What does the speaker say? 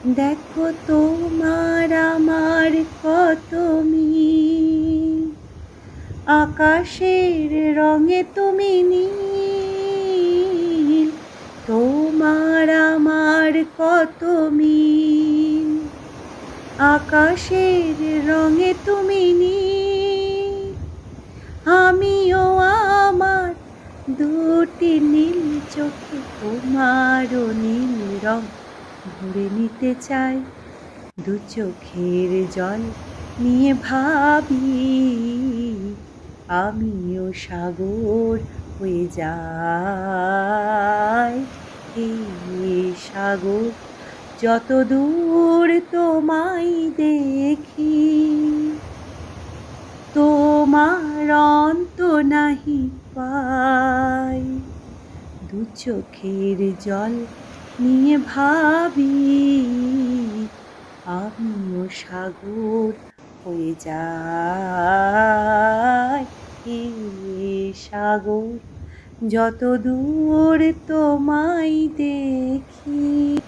দেখো তোমার আমার কত মিল, আকাশের রঙে তুমি নীল। তোমার আমার কত মিল, আকাশের রঙে তুমি নীল। আমিও আমার দুটি নীল চোখে তোমারও নীল রং ভরে নিতে চাই। দু চোখের জল নিয়ে ভাবি আমিও সাগর হয়ে যাই। এই সাগর যত দূর তোমায় দেখি, তোমার অন্ত নাহি পাই। দু চোখের জল নিয়ে ভাবি আমিও সাগর হয়ে যাই। এই সাগর যত দূর তোমায় দেখি।